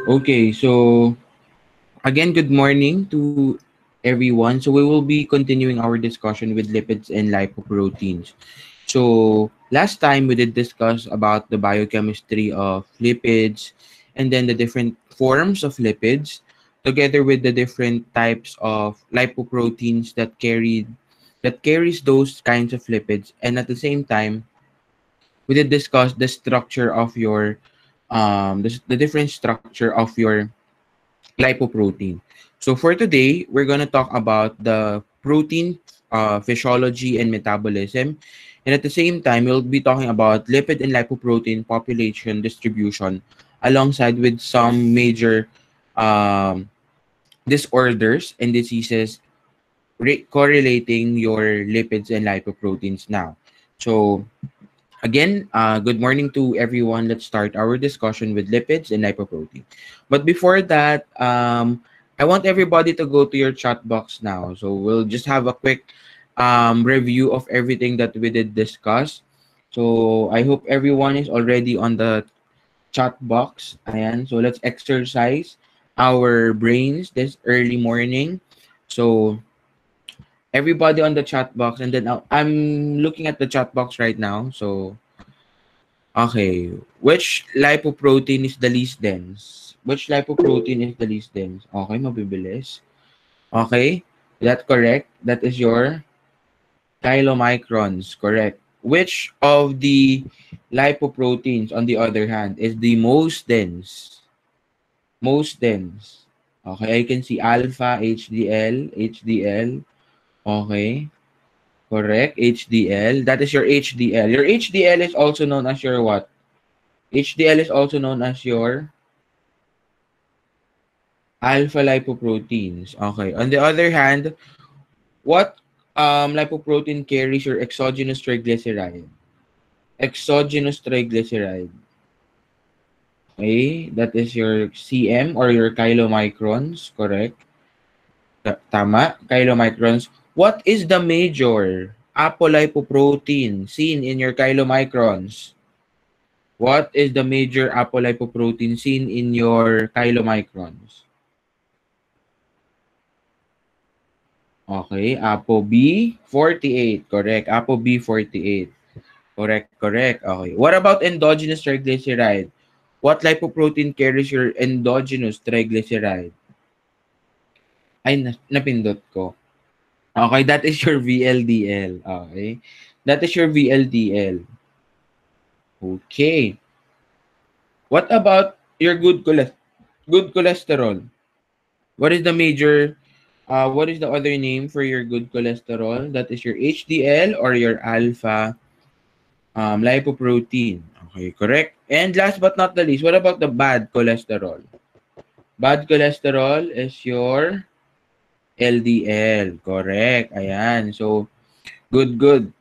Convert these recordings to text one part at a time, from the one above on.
Okay, so again, good morning to everyone. So we will be continuing our discussion with lipids and lipoproteins. So last time we did discuss about the biochemistry of lipids and then the different forms of lipids together with the different types of lipoproteins that carries those kinds of lipids, and at the same time we did discuss the structure of your the different structure of your lipoprotein. So for today, we're going to talk about the protein physiology and metabolism. And at the same time, we'll be talking about lipid and lipoprotein population distribution alongside with some major um, disorders and diseases correlating your lipids and lipoproteins now. So again, good morning to everyone. Let's start our discussion with lipids and lipoprotein. But before that, I want everybody to go to your chat box now. So we'll just have a quick review of everything that we did discuss. So I hope everyone is already on the chat box. Ayan. So let's exercise our brains this early morning. So everybody on the chat box, and then I'm looking at the chat box right now. So okay. Which lipoprotein is the least dense? Which lipoprotein is the least dense? Okay, mabibilis. Okay, that correct. That is your chylomicrons, correct. Which of the lipoproteins, on the other hand, is the most dense? Most dense. Okay, I can see alpha, HDL, HDL. Okay, correct. HDL. That is your HDL. Your HDL is also known as your what? HDL is also known as your alpha lipoproteins. Okay. On the other hand, what lipoprotein carries your exogenous triglyceride? Exogenous triglyceride. Okay. That is your CM or your chylomicrons. Correct. Tama. Chylomicrons. What is the major apolipoprotein seen in your chylomicrons? What is the major apolipoprotein seen in your chylomicrons? Okay, ApoB48. Correct. ApoB48. Correct, correct. Okay. What about endogenous triglyceride? What lipoprotein carries your endogenous triglyceride? Ay, napindot ko. Okay, that is your VLDL. Okay. That is your VLDL. Okay. What about your good cholesterol? What is the major what is the other name for your good cholesterol? That is your HDL or your alpha lipoprotein. Okay, correct. And last but not the least, what about the bad cholesterol? Bad cholesterol is your LDL. Correct. Ayan. So, good, good.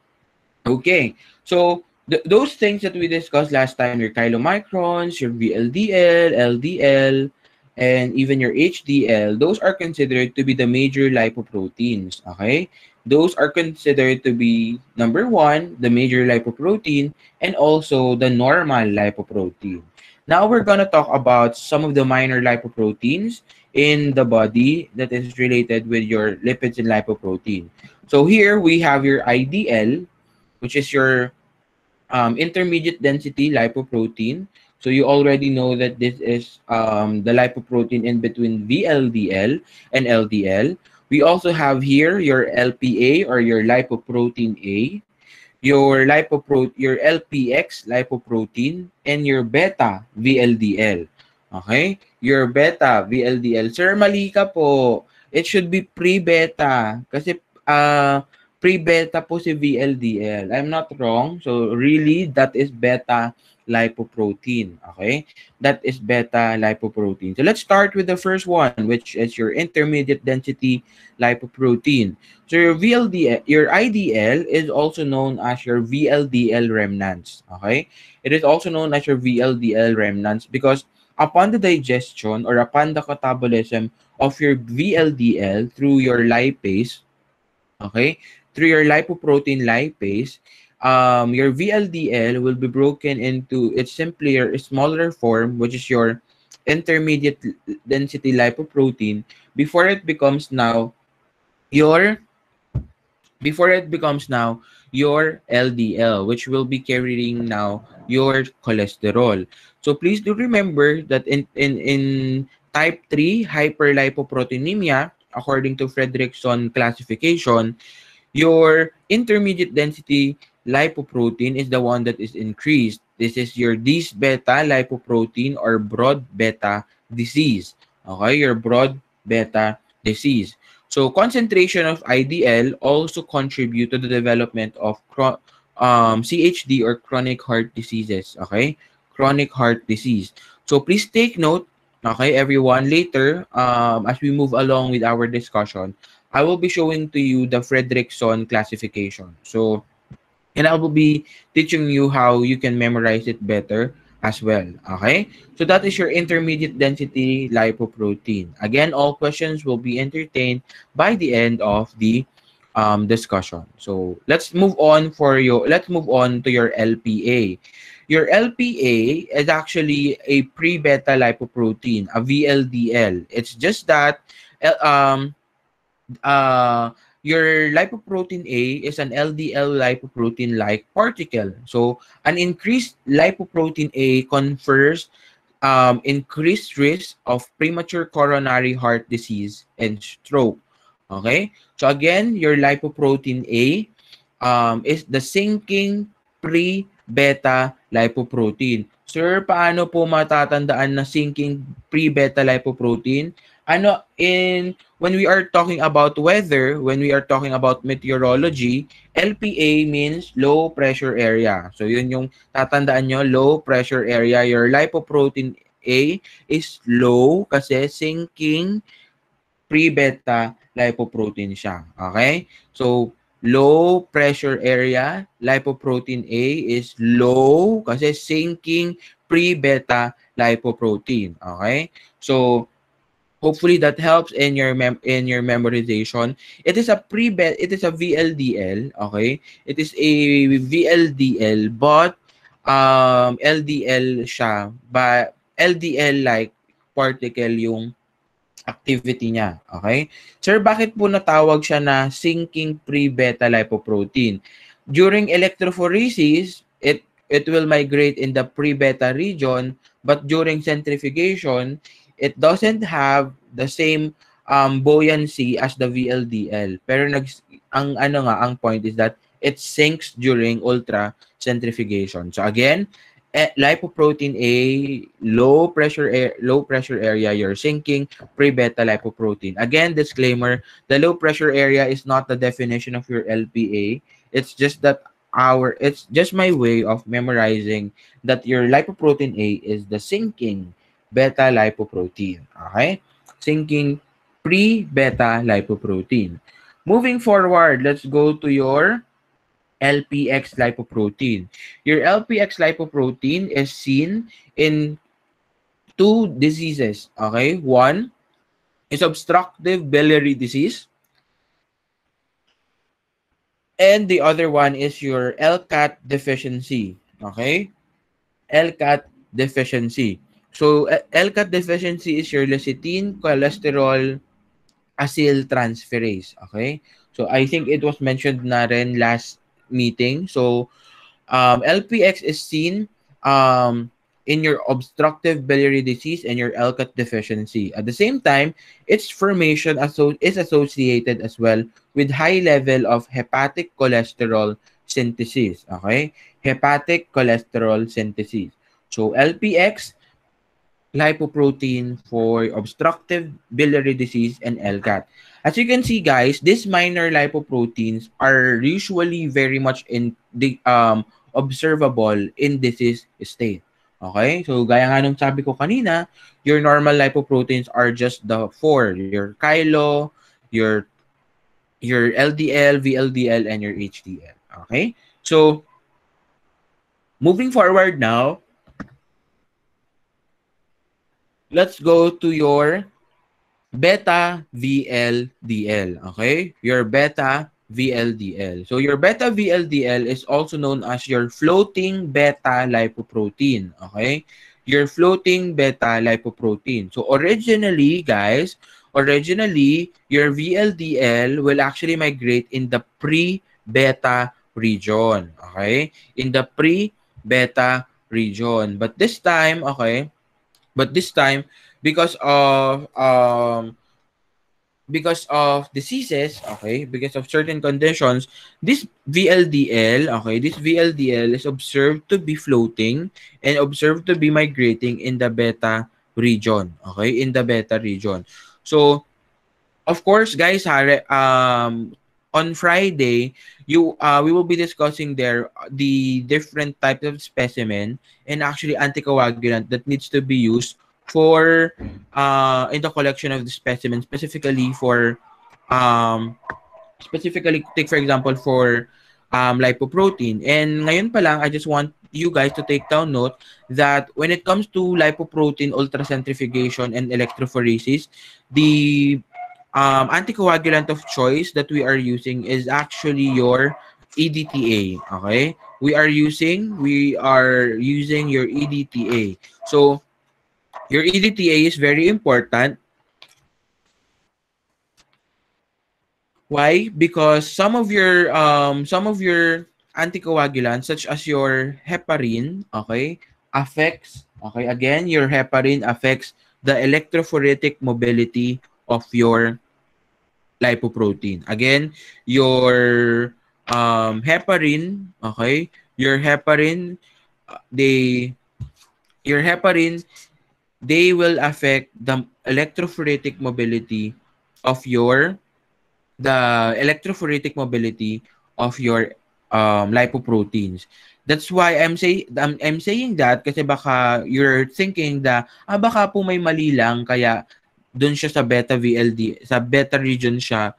Okay. So, those things that we discussed last time, your chylomicrons, your VLDL, LDL, and even your HDL, those are considered to be the major lipoproteins. Okay? Those are considered to be, number one, the major lipoprotein, and also the normal lipoprotein. Now we're going to talk about some of the minor lipoproteins in the body that is related with your lipids and lipoprotein. So here we have your IDL, which is your intermediate density lipoprotein. So you already know that this is the lipoprotein in between VLDL and LDL. We also have here your LPA or your lipoprotein A, your LPX lipoprotein, and your beta VLDL. Okay? Your beta VLDL. Sir, mali ka po. It should be pre-beta. Kasi pre-beta po si VLDL. I'm not wrong. So really, that is beta lipoprotein. Okay? That is beta lipoprotein. So let's start with the first one, which is your intermediate density lipoprotein. So your VLDL, your IDL is also known as your VLDL remnants. Okay? It is also known as your VLDL remnants because upon the digestion or upon the catabolism of your VLDL through your lipase, okay, through your lipoprotein lipase, your VLDL will be broken into its simpler, smaller form, which is your intermediate density lipoprotein before it becomes now your your LDL, which will be carrying now your cholesterol. So please do remember that in type 3 hyperlipoproteinemia, according to Fredrickson classification, your intermediate density lipoprotein is the one that is increased. This is your dis beta lipoprotein or broad beta disease. Okay, your broad beta disease. So concentration of IDL also contribute to the development of CHD or chronic heart diseases. Okay, chronic heart disease. So please take note. Okay, everyone. Later, as we move along with our discussion, I will be showing to you the Fredrickson classification. So, and I will be teaching you how you can memorize it better as well. Okay? So that is your intermediate density lipoprotein. Again, all questions will be entertained by the end of the discussion. So let's move on to your LPA. Your LPA is actually a pre-beta lipoprotein, a VLDL. It's just that uh, your lipoprotein A is an LDL lipoprotein-like particle. So, an increased lipoprotein A confers increased risk of premature coronary heart disease and stroke. Okay? So, again, your lipoprotein A is the sinking pre-beta lipoprotein. Sir, paano po matatandaan na sinking pre-beta lipoprotein? When we are talking about weather, when we are talking about meteorology, LPA means low pressure area. So yun yung tatandaan nyo, low pressure area. Your lipoprotein A is low kasi sinking pre-beta lipoprotein siya. Okay? So low pressure area, lipoprotein A is low kasi sinking pre-beta lipoprotein. Okay? So hopefully that helps in your memorization. It is a VLDL, okay? It is a VLDL but LDL siya, but LDL like particle yung activity niya, okay? Sir, bakit po natawag siya na sinking pre-beta lipoprotein? During electrophoresis, it will migrate in the pre-beta region, but during centrifugation, it doesn't have the same buoyancy as the VLDL. Pero ang point is that it sinks during ultra-centrifugation. So again, lipoprotein A, low pressure area, you're sinking pre-beta lipoprotein. Again, disclaimer, the low pressure area is not the definition of your LPA. It's just my way of memorizing that your lipoprotein A is the sinking beta lipoprotein. Okay? Sinking pre-beta lipoprotein. Moving forward, let's go to your LPX lipoprotein. Your LPX lipoprotein is seen in two diseases. Okay? One is obstructive biliary disease. And the other one is your LCAT deficiency. Okay? LCAT deficiency. So, LCAT deficiency is your lecithin cholesterol acyltransferase. Okay? So, I think it was mentioned na rin last meeting. So, LPX is seen in your obstructive biliary disease and your LCAT deficiency. At the same time, its formation is associated as well with high level of hepatic cholesterol synthesis. Okay? Hepatic cholesterol synthesis. So, LPX, lipoprotein for obstructive biliary disease and LCAT. As you can see, guys, these minor lipoproteins are usually very much in the observable in disease state. Okay? So, gaya nga nung sabi ko kanina, your normal lipoproteins are just the four. Your Kylo, your LDL, VLDL, and your HDL. Okay? So, moving forward now, let's go to your beta VLDL. Okay? Your beta VLDL. So your beta VLDL is also known as your floating beta lipoprotein. Okay? your floating beta lipoprotein. So originally, guys, your VLDL will actually migrate in the pre-beta region. Okay? In the pre-beta region. But this time, okay, because of diseases, okay, because of certain conditions, this VLDL is observed to be floating and observed to be migrating in the beta region, okay, in the beta region. So, of course, guys, on Friday, we will be discussing there the different types of specimen and actually anticoagulant that needs to be used for in the collection of the specimen, um specifically take for example for lipoprotein. And ngayon pa lang, I just want you guys to take down note that when it comes to lipoprotein ultracentrifugation and electrophoresis, the anticoagulant of choice that we are using is actually your EDTA. Okay, we are using your EDTA. So your EDTA is very important. Why? Because some of your anticoagulants such as your heparin, okay, affects, okay, again, your heparin affects the electrophoretic mobility of your lipoprotein. Again, your heparin, okay, your heparin, they your heparin, they will affect the electrophoretic mobility of your the electrophoretic mobility of your lipoproteins. That's why I'm saying that kasi baka you're thinking that baka po may mali lang kaya doon siya sa beta VLD, sa beta region siya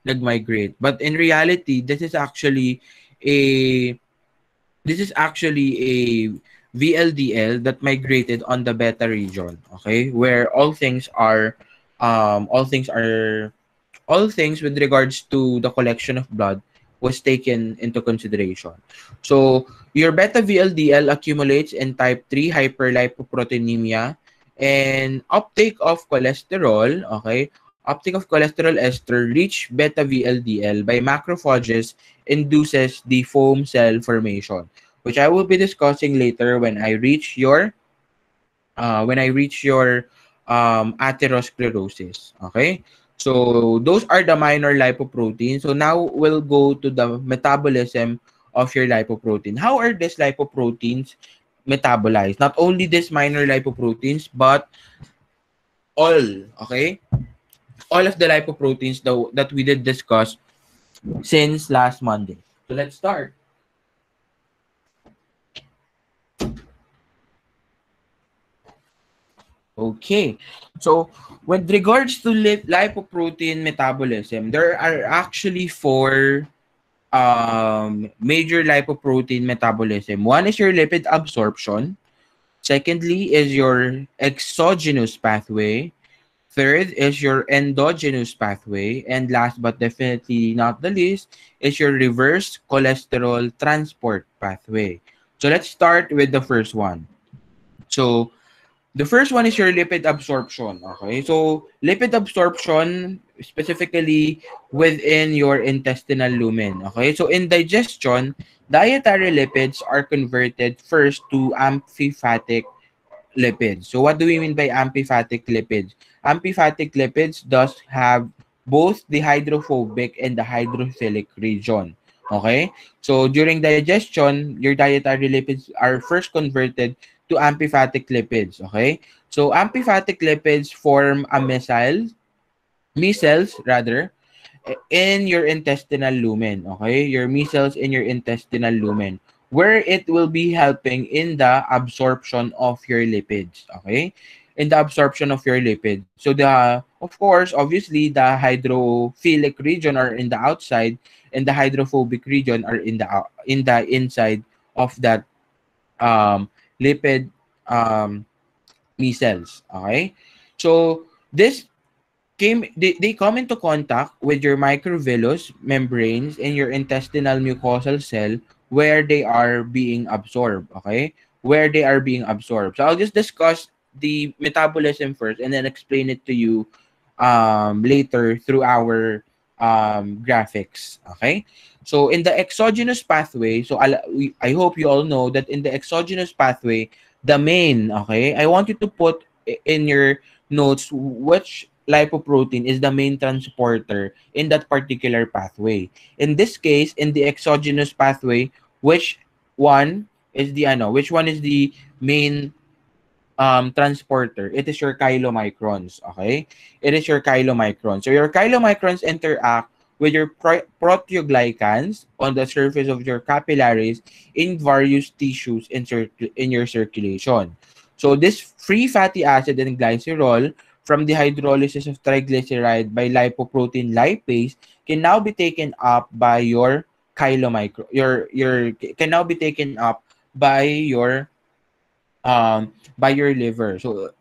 nag-migrate. But in reality, a this is actually a VLDL that migrated on the beta region, okay? Where all things are all things with regards to the collection of blood was taken into consideration. So your beta VLDL accumulates in type 3 hyperlipoproteinemia and uptake of cholesterol, okay? Uptake of cholesterol ester rich beta VLDL by macrophages induces the foam cell formation, which I will be discussing later when I reach your atherosclerosis. Okay? So those are the minor lipoproteins. So now we'll go to the metabolism of your lipoprotein. How are these lipoproteins metabolized? Not only these minor lipoproteins, but all, okay? All of the lipoproteins that we did discuss since last Monday. So let's start. Okay. So, with regards to lipoprotein metabolism, there are actually four major lipoprotein metabolism. One is your lipid absorption. Secondly is your exogenous pathway. Third is your endogenous pathway. And last but definitely not the least is your reverse cholesterol transport pathway. So let's start with the first one. So the first one is your lipid absorption. Okay, so lipid absorption specifically within your intestinal lumen. Okay, so in digestion, dietary lipids are converted first to amphipathic lipids. So what do we mean by amphipathic lipids? Amphipathic lipids does have both the hydrophobic and the hydrophilic region. Okay? So during digestion, your dietary lipids are first converted to amphipathic lipids. Okay? So amphipathic lipids form a micelles rather, in your intestinal lumen. Okay? Your micelles in your intestinal lumen, where it will be helping in the absorption of your lipids. Okay? In the absorption of your lipids. So of course, obviously, the hydrophilic region are in the outside, and the hydrophobic region are in the inside of that lipid micelles. Okay? So this they come into contact with your microvillus membranes in your intestinal mucosal cell, where they are being absorbed, okay? Where they are being absorbed. So I'll just discuss the metabolism first and then explain it to you later through our graphics, okay? So in the exogenous pathway, so I hope you all know that in the exogenous pathway, the main, okay, I want you to put in your notes which lipoprotein is the main transporter in that particular pathway. In this case, in the exogenous pathway, which one which one is the main transporter? It is your chylomicrons, okay? It is your chylomicrons. So your chylomicrons interact with your proteoglycans on the surface of your capillaries in various tissues in your circulation. So this free fatty acid and glycerol from the hydrolysis of triglyceride by lipoprotein lipase can now be taken up by your chylomicron your can now be taken up by your liver. So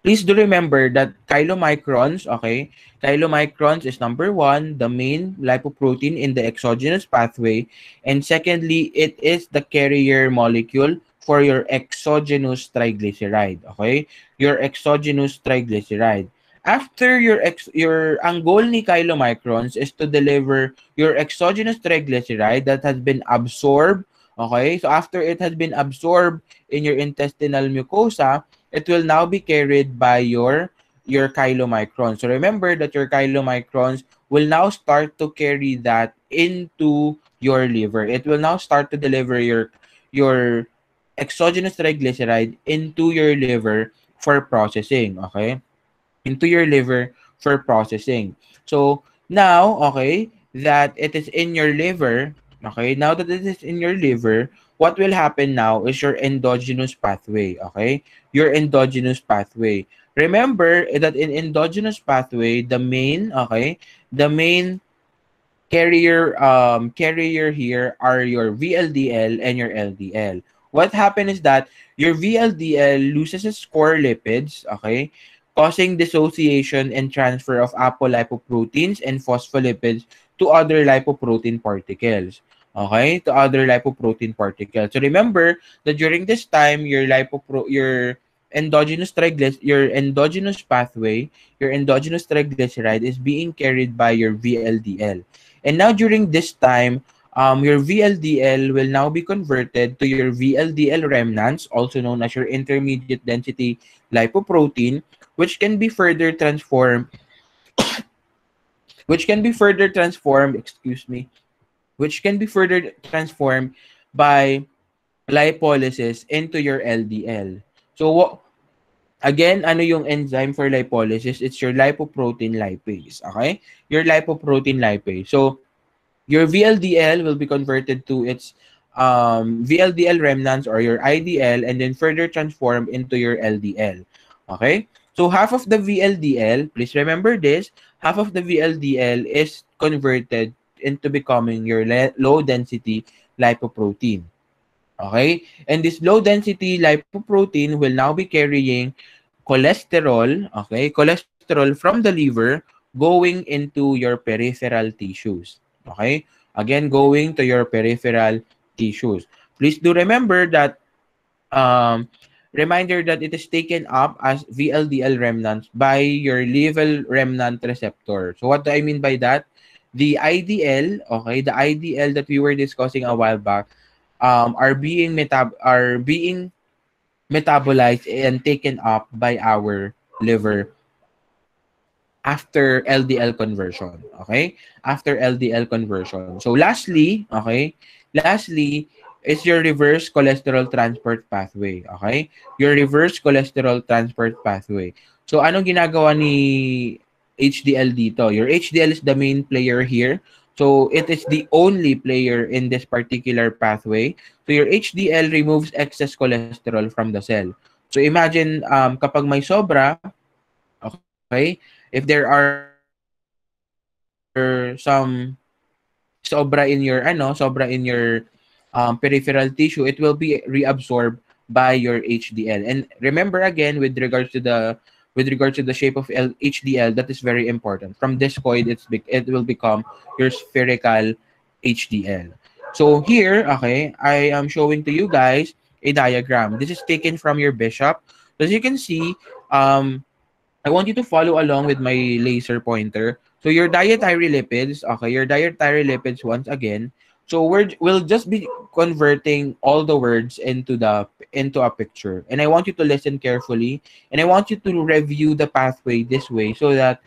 please do remember that chylomicrons, okay? Chylomicrons is number one, the main lipoprotein in the exogenous pathway. And secondly, it is the carrier molecule for your exogenous triglyceride, okay? Your exogenous triglyceride. After ang goal ni chylomicrons is to deliver your exogenous triglyceride that has been absorbed, okay? So after it has been absorbed in your intestinal mucosa, it will now be carried by your chylomicrons. So remember that your chylomicrons will now start to carry that into your liver. It will now start to deliver your exogenous triglyceride into your liver for processing, okay? Into your liver for processing. So now, okay, that it is in your liver, okay, now that it is in your liver, what will happen now is your endogenous pathway, okay? Your endogenous pathway. Remember that in endogenous pathway, the main carrier here are your VLDL and your LDL. What happened is that your VLDL loses its core lipids, okay, causing dissociation and transfer of apolipoproteins and phospholipids to other lipoprotein particles. Okay, to other lipoprotein particles. So remember that during this time, your your endogenous pathway, your endogenous triglyceride is being carried by your VLDL. And now during this time, your VLDL will now be converted to your VLDL remnants, also known as your intermediate density lipoprotein, which can be further transformed, excuse me, which can be further transformed by lipolysis into your LDL. So again, ano yung enzyme for lipolysis? It's your lipoprotein lipase, okay? Your lipoprotein lipase. So your VLDL will be converted to its VLDL remnants or your IDL and then further transformed into your LDL. Okay? So half of the VLDL, please remember this, half of the VLDL is converted into becoming your low density lipoprotein. Okay? And this low density lipoprotein will now be carrying cholesterol, okay? Cholesterol from the liver going into your peripheral tissues. Okay? Again, going to your peripheral tissues. Please do remember that reminder that it is taken up as VLDL remnants by your liver remnant receptor. So what do I mean by that? The IDL, okay, the IDL that we were discussing a while back, are being metabolized and taken up by our liver after LDL conversion. Okay? After LDL conversion. So lastly, okay? Lastly is your reverse cholesterol transport pathway. Okay? Your reverse cholesterol transport pathway. So anong ginagawa ni HDL dito? Your HDL is the main player here. So it is the only player in this particular pathway. So your HDL removes excess cholesterol from the cell. So imagine kapag may sobra, okay, if there are some sobra in your peripheral tissue, it will be reabsorbed by your HDL. And remember again, with regards to the shape of HDL, that is very important. From discoid, it will become your spherical HDL. So here, okay, I am showing to you guys a diagram. This is taken from your bishop. As you can see, I want you to follow along with my laser pointer. So your dietary lipids, okay, your dietary lipids once again. So we'll just be converting all the words into a picture. And I want you to listen carefully, and I want you to review the pathway this way so that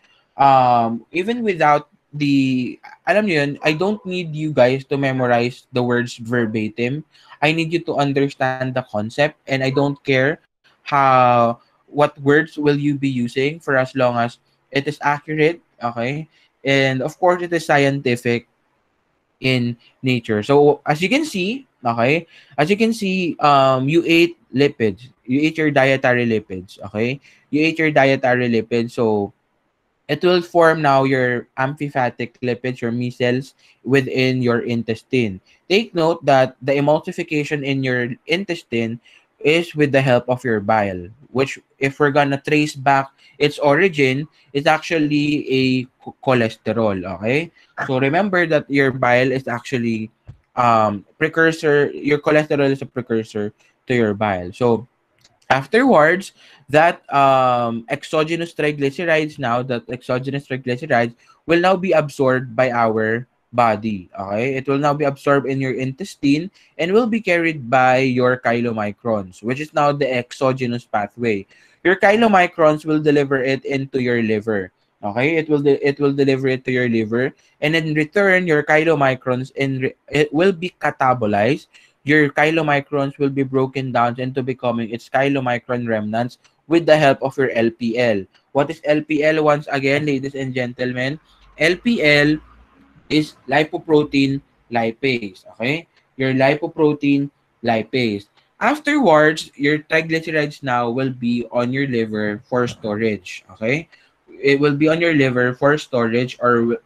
even without the alam niyo yun, I don't need you guys to memorize the words verbatim. I need you to understand the concept, and I don't care how what words will you be using for as long as it is accurate, okay? And of course, it is scientific in nature. So as you can see, okay, as you can see, you ate lipids. You ate your dietary lipids, okay? You ate your dietary lipids, so it will form now your amphipathic lipids, your micelles within your intestine. Take note that the emulsification in your intestine is with the help of your bile, which if we're gonna trace back its origin, is actually a cholesterol, okay? So remember that your bile is actually precursor, your cholesterol is a precursor to your bile. So afterwards, that exogenous triglycerides will now be absorbed by our body. Okay, it will now be absorbed in your intestine and will be carried by your chylomicrons, which is now the exogenous pathway. Your chylomicrons will deliver it into your liver. Okay, it will deliver it to your liver, and in return, your chylomicrons it will be catabolized. Your chylomicrons will be broken down into becoming its chylomicron remnants with the help of your LPL. What is LPL? Once again, ladies and gentlemen, LPL is lipoprotein lipase. Okay? Your lipoprotein lipase. Afterwards, your triglycerides now will be on your liver for storage. Okay? It will be on your liver for storage or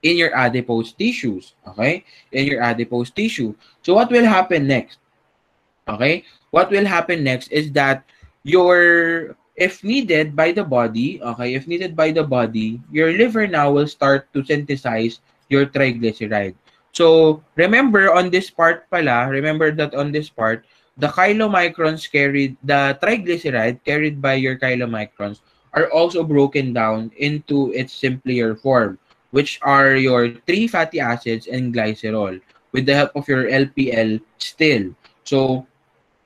in your adipose tissues. Okay? In your adipose tissue. So what will happen next? Okay? What will happen next is that your if needed by the body, okay, if needed by the body, your liver now will start to synthesize your triglyceride. So, remember on this part pala, remember that on this part, the chylomicrons carried, the triglyceride carried by your chylomicrons are also broken down into its simpler form, which are your three fatty acids and glycerol with the help of your LPL still. So,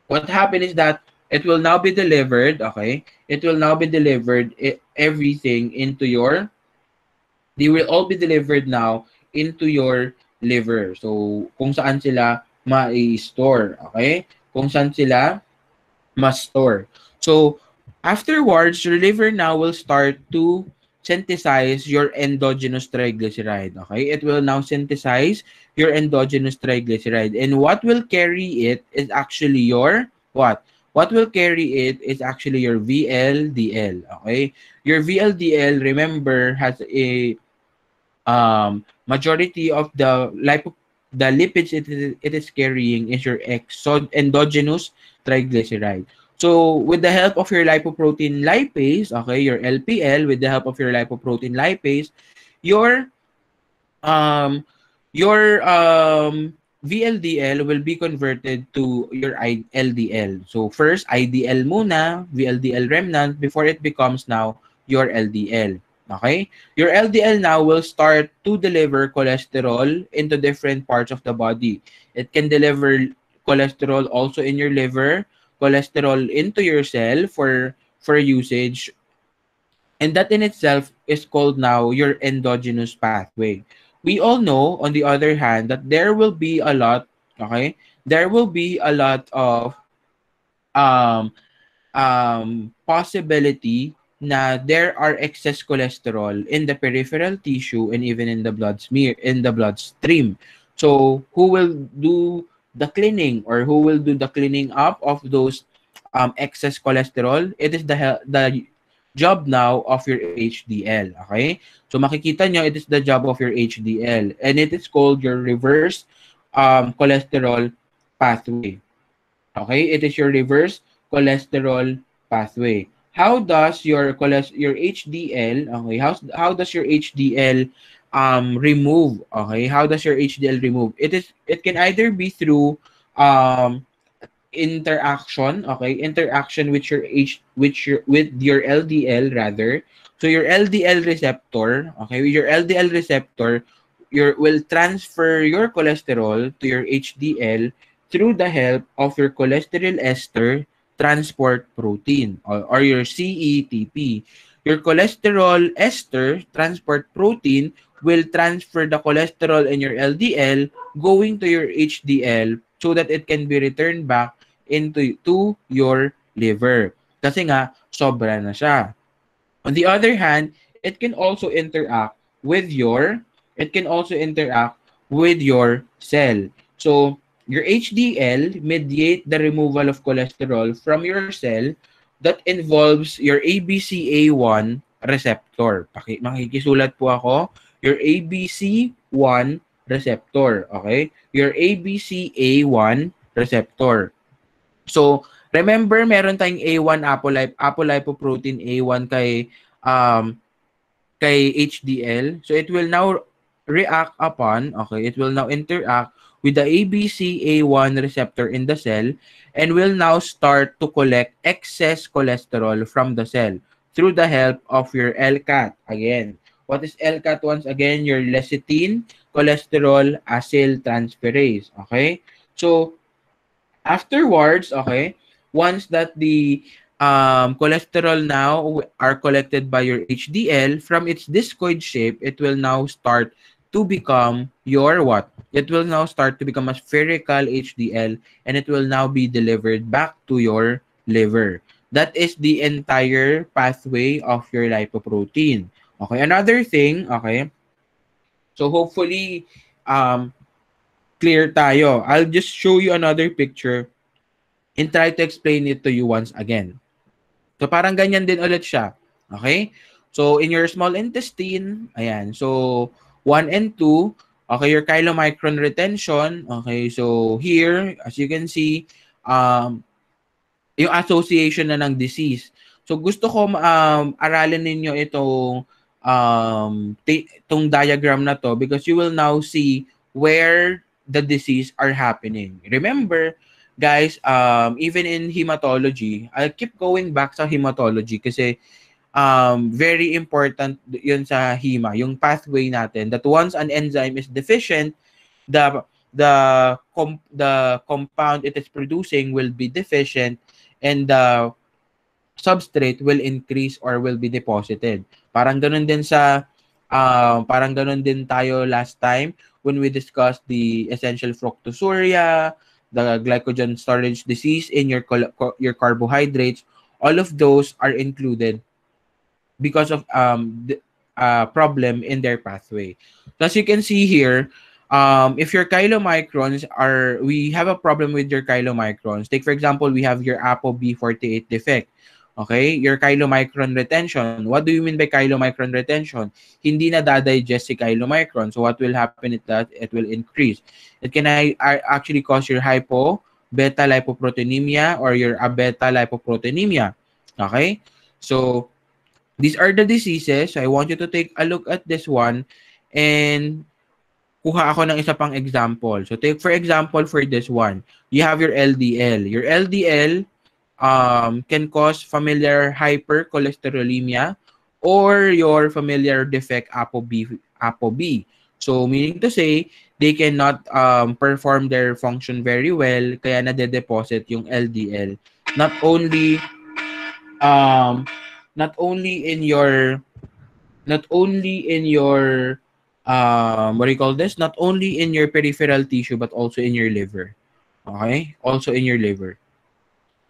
what happened is that it will now be delivered, okay? It will now be delivered everything into your, they will all be delivered now into your liver. So, kung saan sila ma-store, okay? Kung saan sila ma-store. So, afterwards, your liver now will start to synthesize your endogenous triglyceride, okay? It will now synthesize your endogenous triglyceride. And what will carry it is actually your, what? What will carry it is actually your VLDL, okay? Your VLDL, remember, has a majority of the lipids it is carrying is your endogenous triglyceride. So with the help of your lipoprotein lipase, okay, your LPL, with the help of your lipoprotein lipase, your um VLDL will be converted to your LDL. So first IDL muna, VLDL remnant before it becomes now your LDL. Okay? Your LDL now will start to deliver cholesterol into different parts of the body. It can deliver cholesterol also in your liver, cholesterol into your cell for usage, and that in itself is called now your endogenous pathway. We all know, on the other hand, that there will be a lot, okay? There will be a lot of um, possibility na there are excess cholesterol in the peripheral tissue and even in the bloodstream. So who will do the cleaning, or who will do the cleaning up of those excess cholesterol? It is the job now of your HDL. Okay? So makikita nyo, it is the job of your HDL, and it is called your reverse cholesterol pathway. Okay? It is your reverse cholesterol pathway. How does your HDL, okay, how does your HDL remove. Okay, how does your HDL remove? It can either be through um interaction, okay, interaction with your with your LDL rather. So your LDL receptor, okay, with your LDL receptor, your will transfer your cholesterol to your HDL through the help of your cholesterol ester transport protein, or your CETP. Your cholesterol ester transport protein will transfer the cholesterol in your LDL going to your HDL so that it can be returned back to your liver. Kasi nga, sobra na siya. On the other hand, it can also interact with your cell. So, your HDL mediate the removal of cholesterol from your cell that involves your ABCA1 receptor. Makikisulat po ako, your ABC1 receptor, okay? Your ABCA1 receptor. So, remember, meron tayong A1 apolipoprotein A1 kay HDL. So, it will now interact with the ABCA1 receptor in the cell and will now start to collect excess cholesterol from the cell through the help of your LCAT. Again, what is LCAT once again? Your lecithin cholesterol acyltransferase. Okay? So, afterwards, okay, once that the cholesterol now are collected by your HDL, from its discoid shape, it will now start to become your what? It will now start to become a spherical HDL, and it will now be delivered back to your liver. That is the entire pathway of your lipoprotein. Okay, another thing, okay, so hopefully clear tayo. I'll just show you another picture and try to explain it to you once again. So, parang ganyan din ulit siya. Okay? So, in your small intestine, ayan. So, 1 and 2, okay, your chylomicron retention. Okay, so here, as you can see, yung association na ng disease. So, gusto ko aralin ninyo itong diagram na to because you will now see where the disease are happening. Remember, guys, even in hematology, I'll keep going back sa hematology kasi very important yun sa hema, yung pathway natin that once an enzyme is deficient, the compound it is producing will be deficient and the substrate will increase or will be deposited. Parang ganun din parang ganun din tayo last time when we discussed the essential fructosuria, the glycogen storage disease in your carbohydrates. All of those are included because of the problem in their pathway. So as you can see here, if your chylomicrons we have a problem with your chylomicrons. Take for example, we have your ApoB48 defect. Okay, your chylomicron retention. What do you mean by chylomicron retention? Hindi na digest si chylomicron. So what will happen is that it will increase. It can actually cause your beta lipoproteinemia or your abeta lipoproteinemia. Okay, so these are the diseases. So I want you to take a look at this one and kuha ako ng isa pang example. So take for example for this one, you have your LDL. Your LDL can cause familiar hypercholesterolemia or your familiar defect ApoB. So meaning to say, they cannot perform their function very well, kaya nade-deposit yung LDL. Not only in your what do you call this? Not only in your peripheral tissue but also in your liver. Okay? Also in your liver.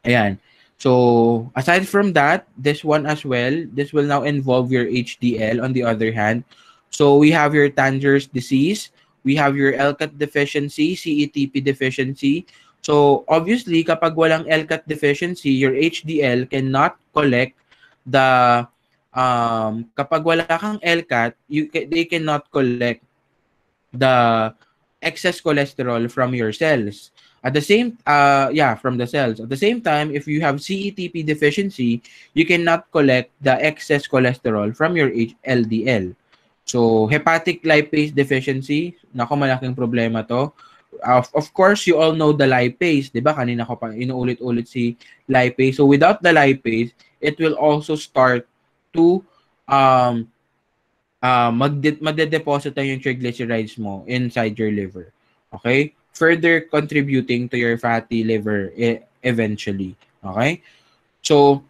Ayan. So, aside from that, this one as well, this will now involve your HDL on the other hand. So, we have your Tanger's disease, we have your LCAT deficiency, CETP deficiency. So, obviously, kapag walang LCAT deficiency, your HDL cannot collect the kapag wala kang LCAT, they cannot collect the excess cholesterol from your cells. At the same, from the cells. At the same time, if you have CETP deficiency, you cannot collect the excess cholesterol from your LDL. So, hepatic lipase deficiency, nako malaking problema to. Of course, you all know the lipase, di ba? Kanina ko pa inuulit-ulit si lipase. So, without the lipase, it will also start to um, magde-deposit na yung triglycerides mo inside your liver. Okay? Further contributing to your fatty liver eventually. Okay? So,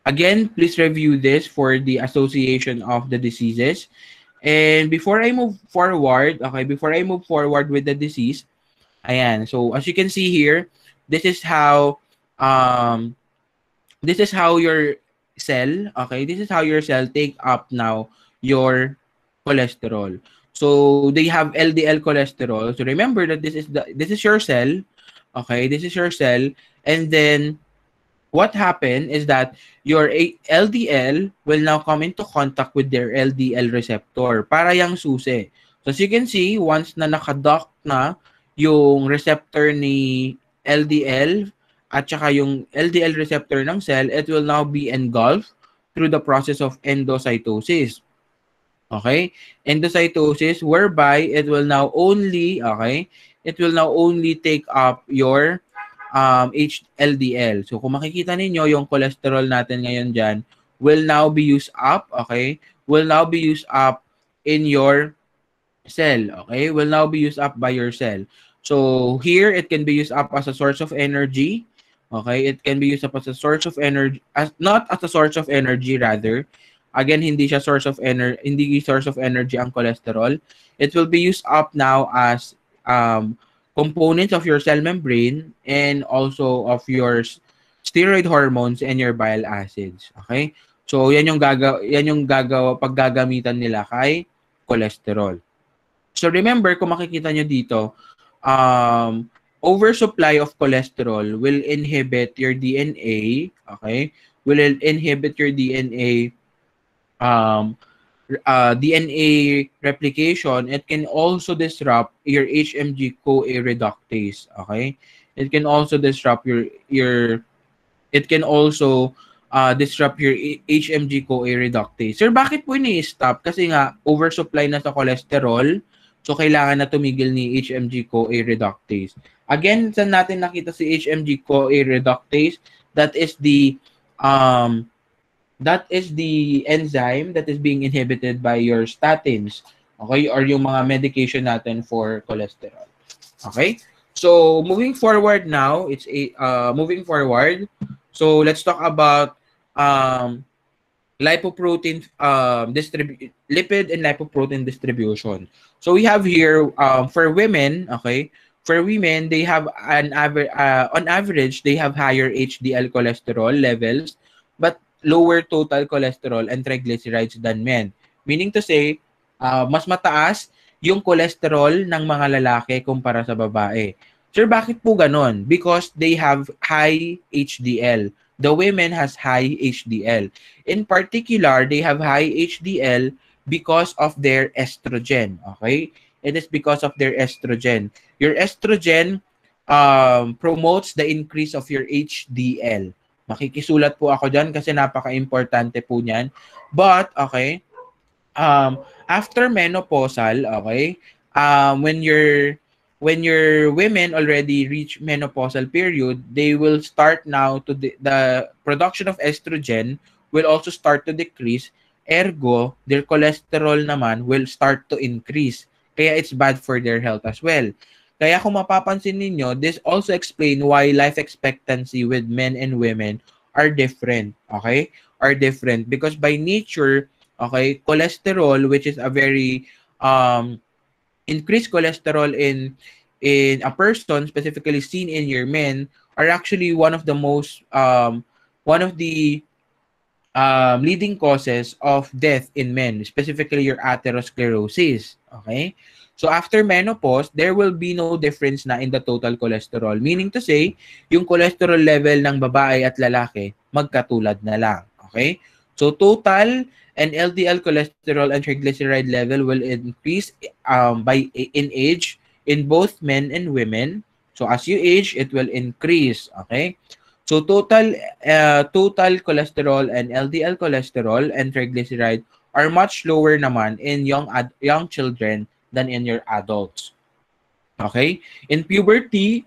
again, please review this for the association of the diseases. And before I move forward, okay, before I move forward with the disease, ayan, so as you can see here, this is how um your cell, okay, this is how your cell take up now your cholesterol. So they have LDL cholesterol. So remember that this is your cell, okay, this is your cell, and then what happened is that your LDL will now come into contact with their LDL receptor para yang susi. So as you can see, once na nakadock na yung receptor ni LDL at saka yung LDL receptor ng cell, it will now be engulfed through the process of endocytosis. Okay? Endocytosis whereby it will now only, okay, it will now only take up your HLDL. So kung makikita ninyo, yung cholesterol natin ngayon dyan will now be used up, okay? Will now be used up in your cell, okay? Will now be used up by your cell. So here, it can be used up as a source of energy, okay? It can be used up as a source of energy, not as a source of energy rather. Again, hindi siya source of energy ang cholesterol. It will be used up now as components of your cell membrane and also of your steroid hormones and your bile acids. Okay? So, yan yung paggagamitan nila kay cholesterol. So, remember, kung makikita nyo dito, oversupply of cholesterol will inhibit your DNA, okay? Will inhibit your DNA DNA replication. It can also disrupt your HMG-CoA reductase. Okay, it can also disrupt disrupt your HMG-CoA reductase. Sir, bakit po ini-stop? Kasi nga oversupply na sa cholesterol, so kailangan na tumigil ni HMG-CoA reductase. Again, saan natin nakita si HMG-CoA reductase? That is the enzyme that is being inhibited by your statins, okay, or yung mga medication natin for cholesterol. Okay? So, moving forward now, so let's talk about lipoprotein lipid and lipoprotein distribution. So we have here for women, okay, for women, they have on average they have higher HDL cholesterol levels but lower total cholesterol and triglycerides than men. Meaning to say, mas mataas yung cholesterol ng mga lalaki kumpara sa babae. Sir, bakit po ganon? Because they have high HDL. The women has high HDL. In particular, they have high HDL because of their estrogen. Okay? It is because of their estrogen. Your estrogen promotes the increase of your HDL. Makikisulat po ako dyan kasi napaka-importante po niyan. But, okay, after menopausal, okay, when your women already reach menopausal period, they will start now to the production of estrogen will also start to decrease. Ergo, their cholesterol naman will start to increase. Kaya it's bad for their health as well. Kaya kung mapapansin ninyo, this also explain why life expectancy with men and women are different, okay? Are different because by nature, okay, cholesterol, which is a very increased cholesterol in a person, specifically seen in your men, are actually one of the leading causes of death in men, specifically your atherosclerosis, okay? So after menopause, there will be no difference na in the total cholesterol. Meaning to say, yung cholesterol level ng babae at lalaki, magkatulad na lang. Okay? So total and LDL cholesterol and triglyceride level will increase in age in both men and women. So as you age, it will increase. Okay? So total cholesterol and LDL cholesterol and triglyceride are much lower naman in young children than in your adults. Okay? In puberty,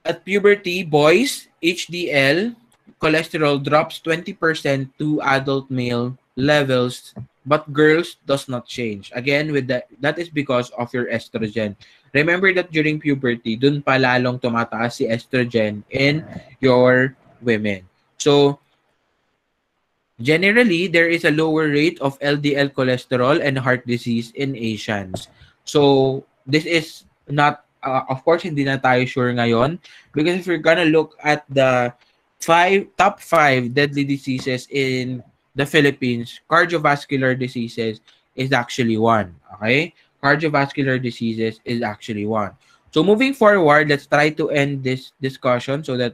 at puberty, boys, HDL cholesterol drops 20% to adult male levels, but girls does not change. Again, with that is because of your estrogen. Remember that during puberty, dun pa lalong tumataas si estrogen in your women. So, generally, there is a lower rate of LDL cholesterol and heart disease in Asians. So, this is not, of course, hindi na tayo sure ngayon because if you're gonna look at the top five deadly diseases in the Philippines, cardiovascular diseases is actually one. Okay? Cardiovascular diseases is actually one. So, moving forward, let's try to end this discussion so that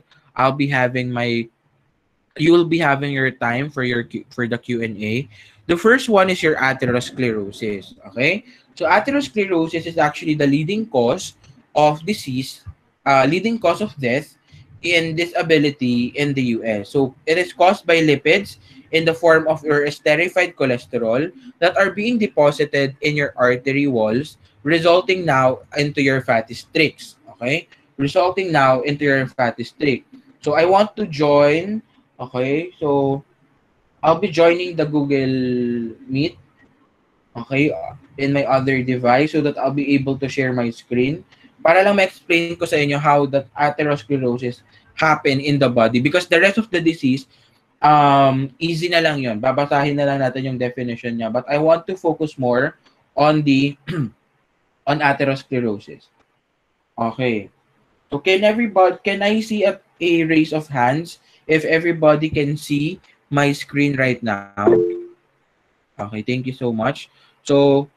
you will be having your time for the Q&A. The first one is your atherosclerosis, okay? So atherosclerosis is actually the leading cause of disease, leading cause of death in disability in the US. So it is caused by lipids in the form of your esterified cholesterol that are being deposited in your artery walls, resulting now into your fatty streaks, okay? Resulting now into your fatty streak. So I want to join. Okay, so I'll be joining the Google Meet, okay, in my other device so that I'll be able to share my screen para lang ma-explain ko sa inyo how that atherosclerosis happen in the body because the rest of the disease, easy na lang yun. Babasahin na lang natin yung definition niya. But I want to focus more on the on atherosclerosis. Okay. So can I see a raise of hands if everybody can see my screen right now? Okay, thank you so much. So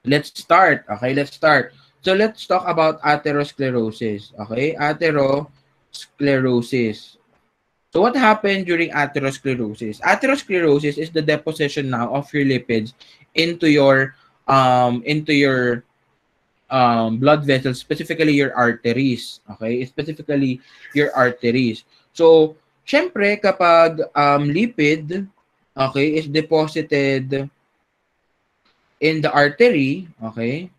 let's start. Okay, let's start. So let's talk about atherosclerosis. Okay, atherosclerosis. So what happened during atherosclerosis? Atherosclerosis is the deposition now of your lipids into your blood vessels, specifically your arteries. Okay? Specifically your arteries. So, syempre, kapag lipid, okay, is deposited in the artery, okay,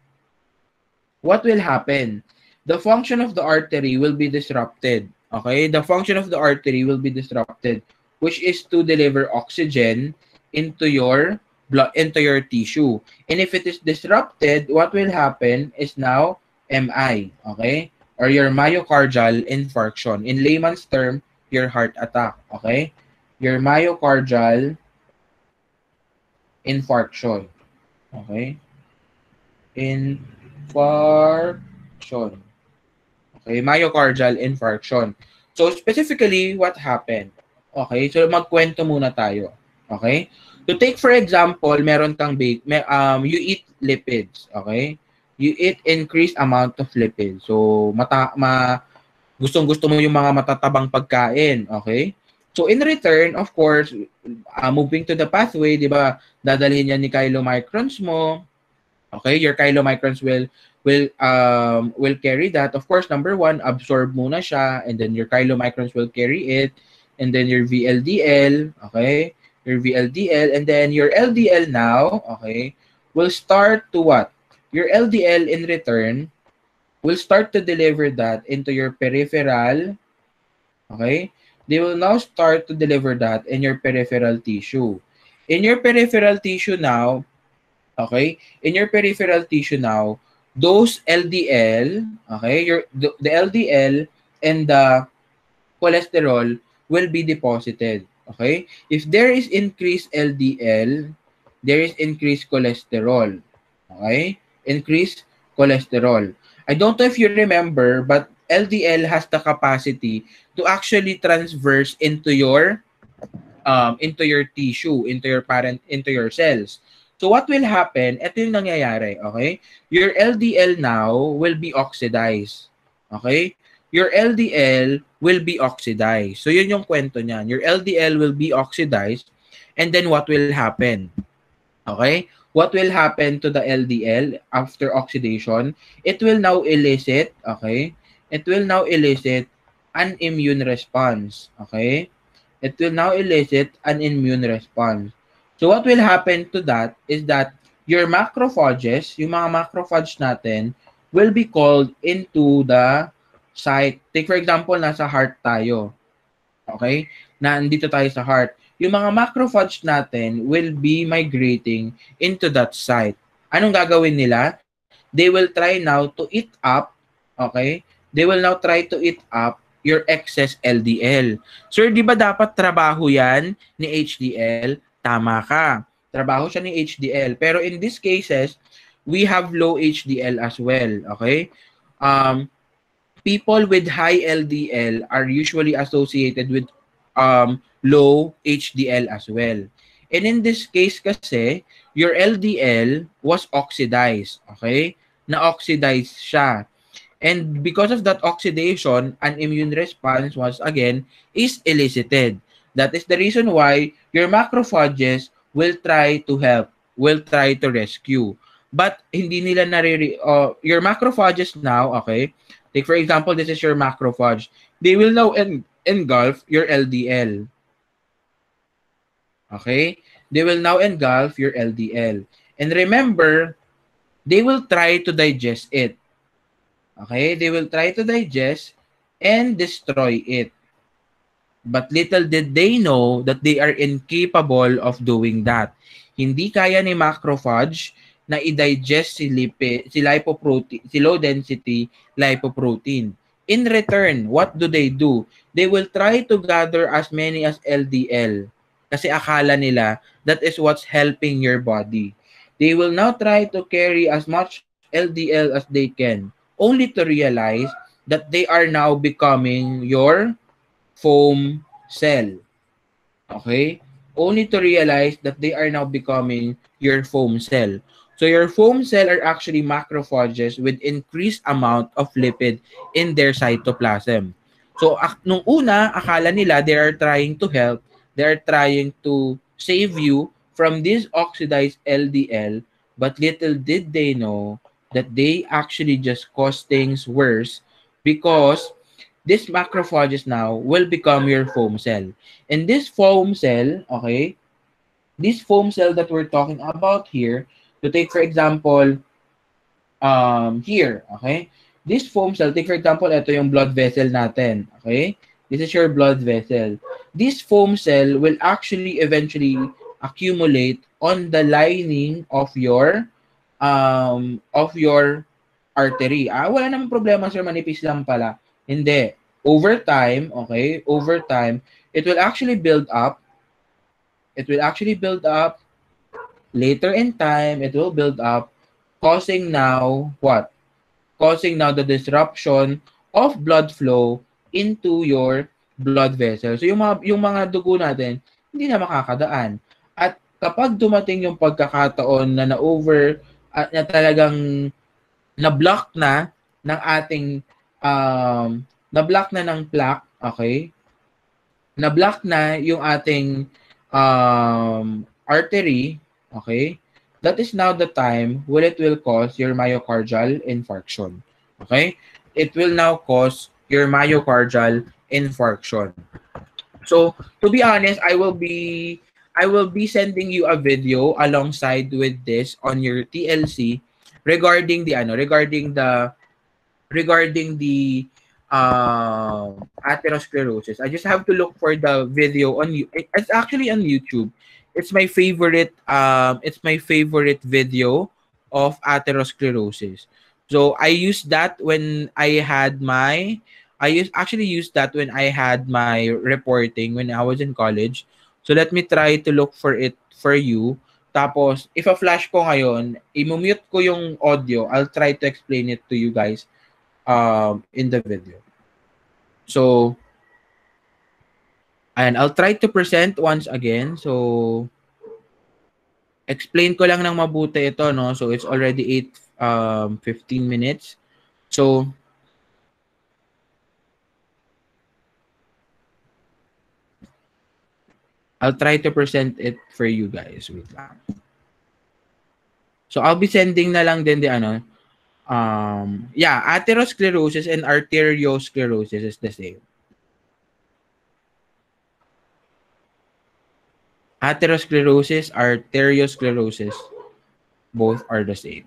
what will happen? The function of the artery will be disrupted. Okay? The function of the artery will be disrupted, which is to deliver oxygen into your blood, into your tissue. And if it is disrupted, what will happen is now MI, okay? Or your myocardial infarction. In layman's term, your heart attack, okay? Your myocardial infarction, okay? Infarction. Okay, myocardial infarction. So specifically, what happened? Okay, so magkwento muna tayo. Okay? To take for example, meron kang you eat lipids, okay? You eat increased amount of lipids. So gustong-gusto mo yung mga matatabang pagkain, okay? So in return, of course, moving to the pathway, 'di ba? Dadalhin yan ni chylomicrons mo. Okay, your chylomicrons will carry that. Of course, number one, absorb muna siya, and then your chylomicrons will carry it, and then your VLDL, okay, your VLDL, and then your LDL now, okay, will start to what? Your LDL in return will start to deliver that into your peripheral, okay? They will now start to deliver that in your peripheral tissue. In your peripheral tissue now, okay, in your peripheral tissue now, those LDL, okay, the LDL and the cholesterol will be deposited, okay? If there is increased LDL, there is increased cholesterol, okay? Increased cholesterol. I don't know if you remember, but LDL has the capacity to actually transverse into your tissue, into your cells. So what will happen? Ito yung nangyayari, okay? Your LDL now will be oxidized. Okay? Your LDL will be oxidized. So yun yung kwento niyan. Your LDL will be oxidized, and then what will happen? Okay? What will happen to the LDL after oxidation? It will now elicit, okay? It will now elicit an immune response, okay? it will now elicit an immune response. So what will happen to that is that your macrophages, yung mga macrophage natin, will be called into the site. Take for example, nasa heart tayo. Okay? Nandito tayo sa heart. Yung mga macrophage natin will be migrating into that site. Anong gagawin nila? They will try now to eat up, okay? They will now try to eat up your excess LDL. Sir, di ba dapat trabaho yan ni HDL? Tama ka. Trabaho siya ni HDL. Pero in these cases, we have low HDL as well, okay? People with high LDL are usually associated with low HDL as well. And in this case kasi, your LDL was oxidized, okay? Na-oxidize siya. And because of that oxidation, an immune response once again is elicited. That is the reason why your macrophages will try to help, will try to rescue. But hindi nila your macrophages now, okay? Take for example, this is your macrophage. They will now engulf your LDL. Okay? They will now engulf your LDL. And remember, they will try to digest it. Okay? They will try to digest and destroy it. But little did they know that they are incapable of doing that. Hindi kaya ni macrophage na i-digest si lipoprotein, si low density lipoprotein. In return, what do? They will try to gather as many as LDL kasi akala nila that is what's helping your body. They will now try to carry as much LDL as they can, only to realize that they are now becoming your foam cell. Okay? Only to realize that they are now becoming your foam cell. So your foam cell are actually macrophages with increased amount of lipid in their cytoplasm. So nung una, akala nila they are trying to help, they are trying to save you from this oxidized LDL, but little did they know that they actually just cause things worse because this macrophages now will become your foam cell. And this foam cell, okay, this foam cell that we're talking about here, to take for example, here, okay, this foam cell, take for example, ito yung blood vessel natin, okay, this is your blood vessel. This foam cell will actually eventually accumulate on the lining of your artery. Wala namang problema, sir, manipis lang pala. Hindi. Over time, okay, over time, it will actually build up. It will actually build up. Later in time, it will build up, causing now what? Causing now the disruption of blood flow into your blood vessel. So yung mga dugo natin, hindi na makakadaan. At kapag dumating yung pagkakataon na na-over, at na talagang na-block na ng ating na-block na ng plaque, okay? Na-block na yung ating artery, okay? That is now the time when it will cause your myocardial infarction. Okay? It will now cause your myocardial infarction. So, to be honest, I will be sending you a video alongside with this on your TLC regarding the atherosclerosis. I just have to look for the video on you. It's actually on YouTube. It's my favorite video of atherosclerosis. So I used that when actually used that when I had my reporting when I was in college. So let me try to look for it for you. Tapos, if a flash ko ngayon, i-mute ko yung audio. I'll try to explain it to you guys in the video. So, and I'll try to present once again. So, explain ko lang ng mabuti ito, no? So, it's already 15 minutes. So, I'll try to present it for you guys. Wait lang. So, I'll be sending na lang din atherosclerosis and arteriosclerosis is the same. Atherosclerosis, arteriosclerosis, both are the same.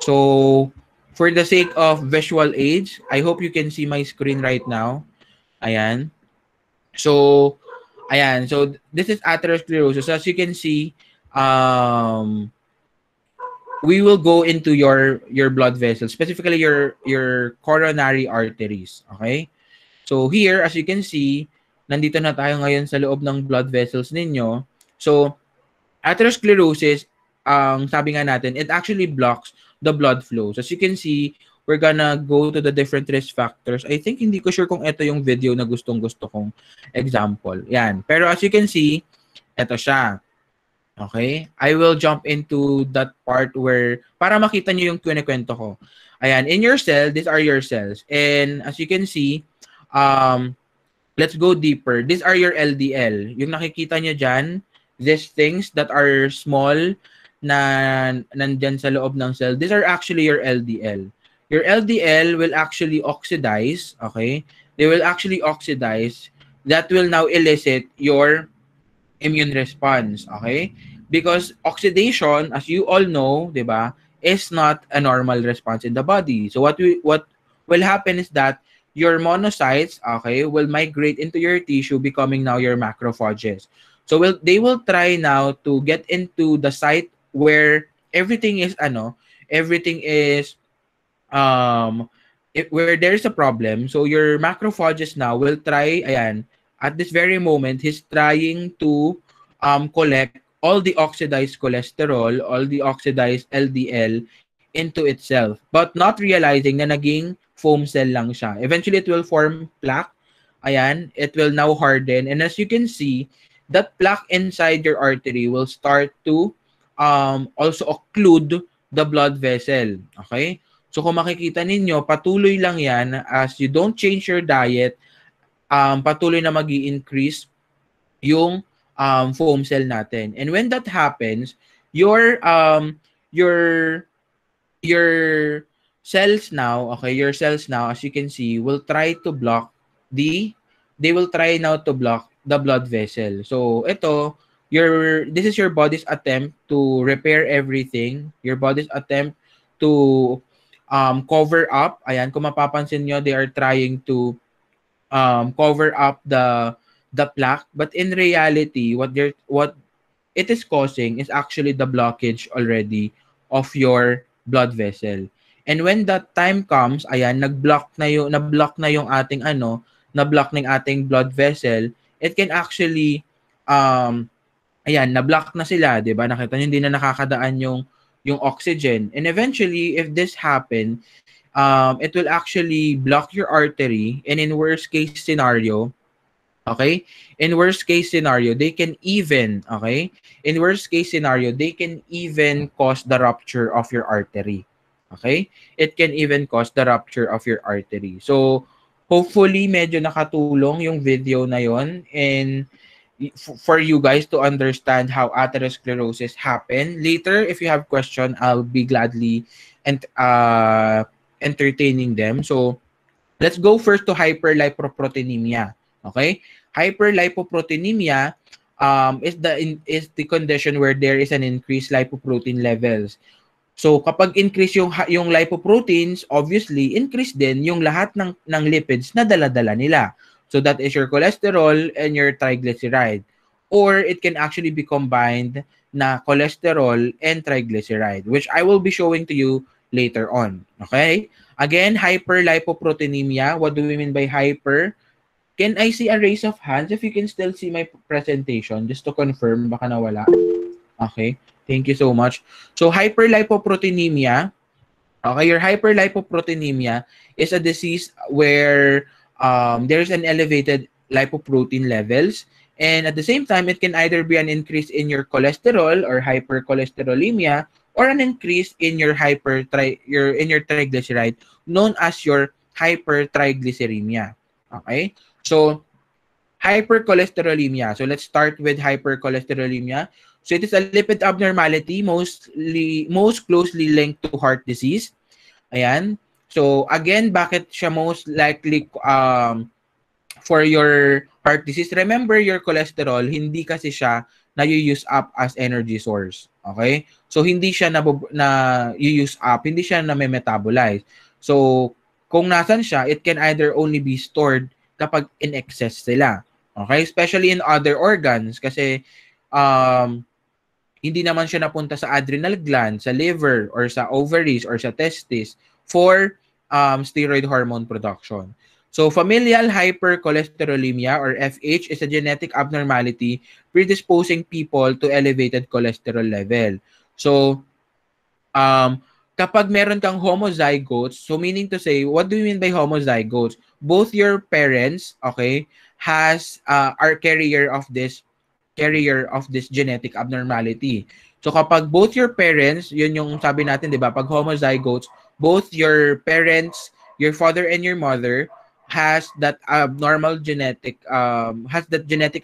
So, for the sake of visual aids, I hope you can see my screen right now. Ayan. So, ayan. So, this is atherosclerosis. As you can see, we will go into your blood vessels, specifically your coronary arteries. Okay? So, here, as you can see, nandito na tayo ngayon sa loob ng blood vessels ninyo. So, atherosclerosis, sabi nga natin, it actually blocks the blood flow. So, as you can see, we're gonna go to the different risk factors. I think hindi ko sure kung ito yung video na gustong-gusto kong example. Yan. Pero as you can see, ito siya. Okay? I will jump into that part where, para makita nyo yung kwento ko. Ayan. In your cell, these are your cells. And as you can see, let's go deeper. These are your LDL. Yung nakikita nyo dyan, these things that are small na nandyan sa loob ng cell, these are actually your LDL. Your LDL will actually oxidize, okay? They will actually oxidize. That will now elicit your immune response, okay? Because oxidation, as you all know, di ba, is not a normal response in the body. So what will happen is that your monocytes, okay, will migrate into your tissue, becoming now your macrophages. So they will try now to get into the site where everything is where there is a problem. So your macrophages now will try, ayan, at this very moment, he's trying to collect all the oxidized cholesterol, all the oxidized LDL into itself, but not realizing na naging foam cell lang siya. Eventually, it will form plaque. Ayan, it will now harden. And as you can see, that plaque inside your artery will start to also occlude the blood vessel. Okay? So kung makikita ninyo, patuloy lang yan as you don't change your diet, patuloy na magi-increase yung foam cell natin. And when that happens, your cells now, okay, your cells now, as you can see, will try to block the blood vessel. So ito, this is your body's attempt to repair everything. Your body's attempt to cover up. Ayan, kung mapapansin nyo, they are trying to cover up the plaque, but in reality, what it is causing is actually the blockage already of your blood vessel. And when that time comes, ayan, na-block na yung ating na-block ng ating blood vessel, it can actually ayan, na-block na sila, 'di ba? Nakita niyo hindi na nakakadaan yung oxygen. And eventually, if this happen, it will actually block your artery, and in worst case scenario, okay? In worst case scenario, they can even cause the rupture of your artery. Okay? It can even cause the rupture of your artery. So, hopefully, medyo nakatulong yung video na yon, and for you guys to understand how atherosclerosis happen. Later, if you have question, I'll be gladly entertaining them. So, let's go first to hyperlipoproteinemia. Okay? Hyperlipoproteinemia is the condition where there is an increased lipoprotein levels. So kapag increase yung lipoproteins, obviously increase din yung lahat ng lipids na dala-dala nila. So that is your cholesterol and your triglyceride. Or it can actually be combined na cholesterol and triglyceride, which I will be showing to you later on. Okay? Again, hyperlipoproteinemia. What do we mean by hyper? Can I see a raise of hands if you can still see my presentation? Just to confirm, baka nawala. Okay. Thank you so much. So, hyperlipoproteinemia. Okay, your hyperlipoproteinemia is a disease where there's an elevated lipoprotein levels. And at the same time, it can either be an increase in your cholesterol or hypercholesterolemia, or an increase in your triglyceride, known as your hypertriglyceridemia. Okay? So, hypercholesterolemia. So, let's start with hypercholesterolemia. So, it is a lipid abnormality most closely linked to heart disease. Ayan. So, again, bakit siya most likely for your heart disease, remember your cholesterol, hindi kasi siya na-use up as energy source. Okay? So, hindi siya na-use up, hindi siya na-metabolize. So, kung nasan siya, it can either only be stored kapag in excess sila. Okay? Especially in other organs kasi hindi naman siya napunta sa adrenal gland, sa liver, or sa ovaries, or sa testis for steroid hormone production. So, familial hypercholesterolemia or FH is a genetic abnormality predisposing people to elevated cholesterol level. So, kapag meron kang homozygotes, so meaning to say, what do you mean by homozygotes? Both your parents, okay, are carrier of this genetic abnormality. So kapag both your parents, yun yung sabi natin, di ba, pag homozygotes, both your parents, your father and your mother has that genetic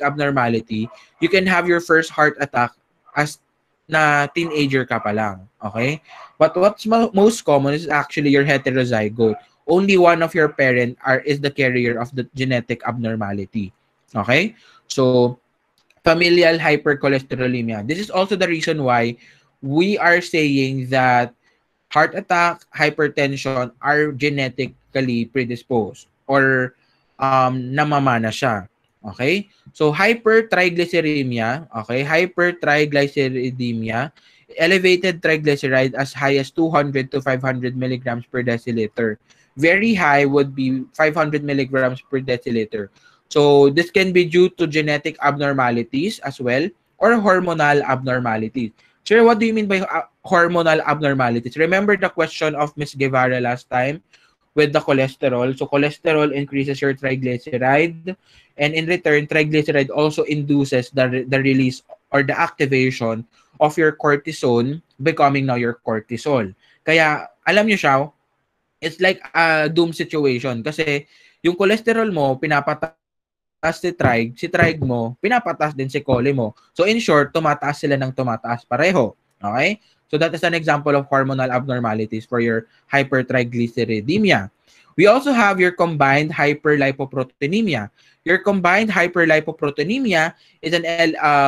abnormality, you can have your first heart attack as na teenager ka pa lang. Okay? But what's most common is actually your heterozygote. Only one of your parent is the carrier of the genetic abnormality. Okay? So, familial hypercholesterolemia. This is also the reason why we are saying that heart attack, hypertension are genetically predisposed or namamana siya. Okay? So, hypertriglyceridemia, okay? Hypertriglyceridemia, elevated triglyceride as high as 200 to 500 milligrams per deciliter. Very high would be 500 milligrams per deciliter. So, this can be due to genetic abnormalities as well or hormonal abnormalities. Sir, what do you mean by hormonal abnormalities? Remember the question of Ms. Guevara last time with the cholesterol. So, cholesterol increases your triglyceride, and in return, triglyceride also induces the release or the activation of your cortisone becoming now your cortisol. Kaya, alam niyo siya, it's like a doom situation kasi yung cholesterol mo, pinapataas si trig mo, pinapatas din si chole mo. So in short, tumataas sila ng tumataas pareho. Okay? So that is an example of hormonal abnormalities for your hypertriglyceridemia. We also have your combined hyperlipoproteinemia. Your combined hyperlipoproteinemia is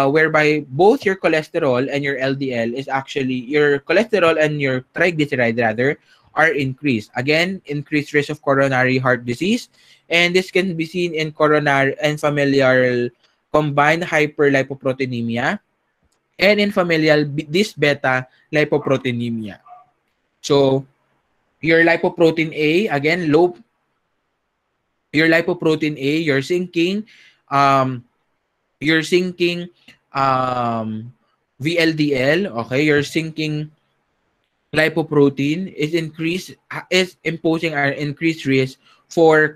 whereby both your cholesterol and your LDL is actually your cholesterol and your triglyceride rather are increased. Again, increased risk of coronary heart disease. And this can be seen in coronary and familial combined hyperlipoproteinemia and in familial beta lipoproteinemia. So, your lipoprotein A, again, low. Your lipoprotein A, you're sinking VLDL, okay? You're sinking lipoprotein is imposing an increased risk for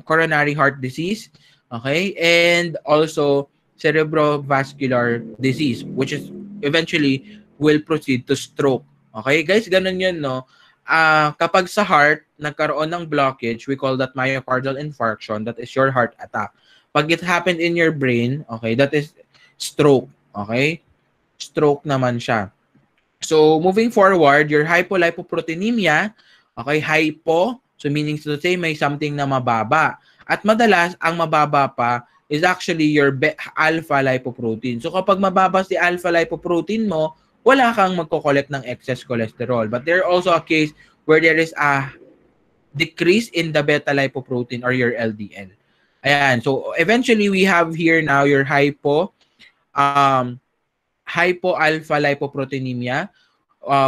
coronary heart disease, okay, and also cerebrovascular disease, which is eventually will proceed to stroke. Okay, guys, ganun yun, no? Kapag sa heart nagkaroon ng blockage, we call that myocardial infarction. That is your heart attack. Pag it happened in your brain, okay, that is stroke. Okay, stroke naman siya. So, moving forward, your hypolipoproteinemia, okay, hypo, so meaning to say may something na mababa. At madalas, ang mababa pa is actually your alpha lipoprotein. So, kapag mababa si alpha lipoprotein mo, wala kang magko-collect ng excess cholesterol. But there also a case where there is a decrease in the beta lipoprotein or your LDL. Ayan. So, eventually, we have here now your hypo-alpha lipoproteinemia,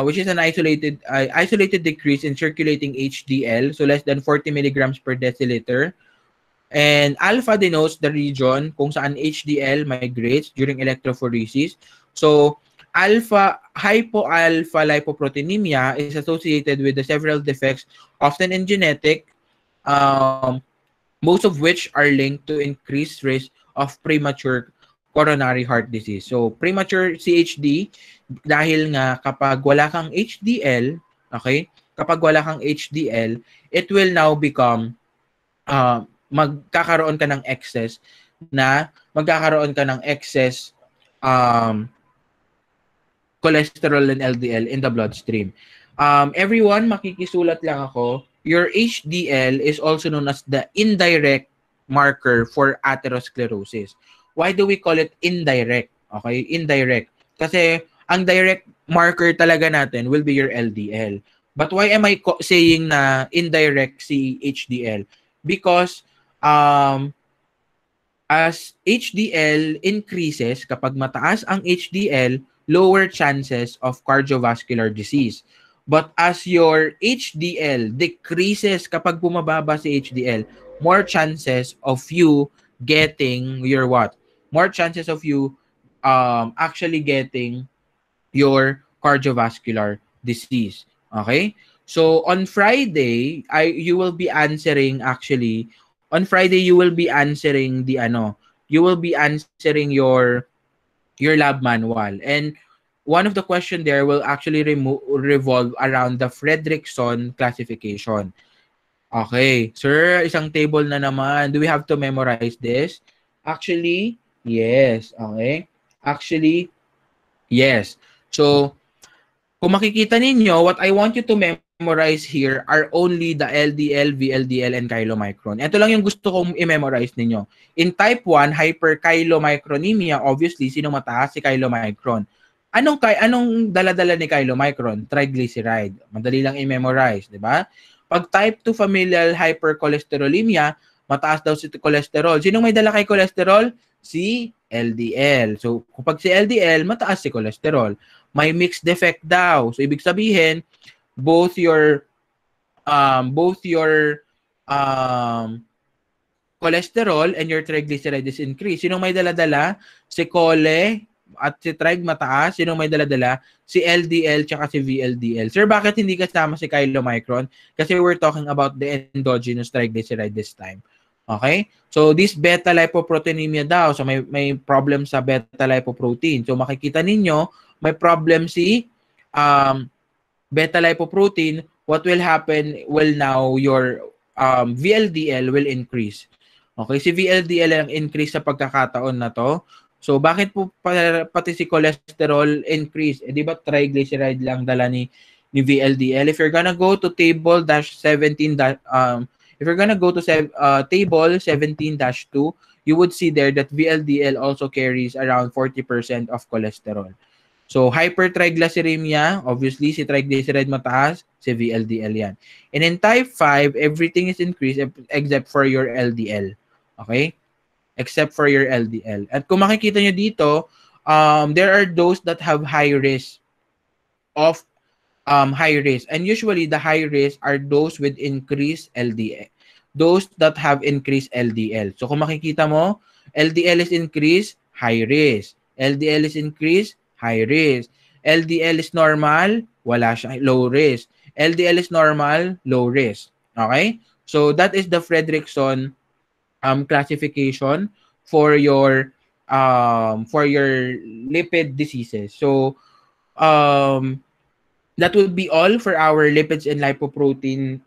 which is an isolated decrease in circulating HDL, so less than 40 milligrams per deciliter. And alpha denotes the region kung saan HDL migrates during electrophoresis. So, hypo-alpha lipoproteinemia is associated with the several defects, often in genetic, most of which are linked to increased risk of premature coronary heart disease. So, premature CHD, dahil nga kapag wala kang HDL, okay, kapag wala kang HDL, it will now become, magkakaroon ka ng excess cholesterol and LDL in the bloodstream. Everyone, makikisulat lang ako, your HDL is also known as the indirect marker for atherosclerosis. Why do we call it indirect? Okay, indirect. Kasi ang direct marker talaga natin will be your LDL. But why am I saying na indirect si HDL? Because as HDL increases, kapag mataas ang HDL, lower chances of cardiovascular disease. But as your HDL decreases, kapag bumababa si HDL, more chances of you getting your what? More chances of you actually getting your cardiovascular disease. Okay? So on Friday, you will be answering actually on Friday you will be answering the you will be answering your lab manual, and one of the question there will actually revolve around the Fredrickson classification. Okay, sir, isang table na naman. Do we have to memorize this? Actually, yes. Okay. Actually, yes. So, kung makikita ninyo, what I want you to memorize here are only the LDL, VLDL, and chylomicron. Ito lang yung gusto kong i-memorize ninyo. In type 1, hyperchylomicronemia, obviously, sino mataas? Si chylomicron. Anong dala-dala ni chylomicron? Triglyceride. Madali lang i-memorize, di ba? Pag type 2 familial hypercholesterolemia, mataas daw si cholesterol. Sinong may dala kay cholesterol? Si LDL. So, kapag si LDL, mataas si cholesterol. May mixed defect daw. So, ibig sabihin, both your cholesterol and your triglyceride is increased. Sinong may dala-dala? Si chole at si trig mataas. Sinong may dala-dala? Si LDL tsaka si VLDL. Sir, bakit hindi kasama si chylomicron? Kasi we're talking about the endogenous triglyceride this time. Okay? So, this beta-lipoproteinemia daw. So, may problem sa beta-lipoprotein. So, makikita ninyo, may problem si beta-lipoprotein. What will happen? Well, now, your VLDL will increase. Okay? Si VLDL ang increase sa pagkakataon na to. So, bakit po pati si cholesterol increase? Eh, di ba triglyceride lang dala ni VLDL? If you're gonna go to table -17, if you're gonna go to table 17-2, you would see there that VLDL also carries around 40% of cholesterol. So, hypertriglyceridemia, obviously, si triglyceride mataas, si VLDL yan. And in type 5, everything is increased except for your LDL. Okay? Except for your LDL. At kung makikita nyo dito, there are those that have high risk of high risk. And usually, the high risk are those with increased LDL. Those that have increased LDL. So, kung makikita mo, LDL is increased, high risk. LDL is increased, high risk. LDL is normal, wala siya, low risk. LDL is normal, low risk. Okay? So, that is the Fredrickson classification for your lipid diseases. So, that would be all for our lipids and lipoprotein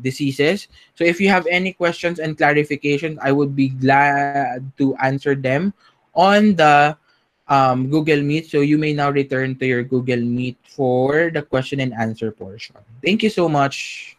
diseases. So if you have any questions and clarifications, I would be glad to answer them on the Google Meet. So you may now return to your Google Meet for the question and answer portion. Thank you so much.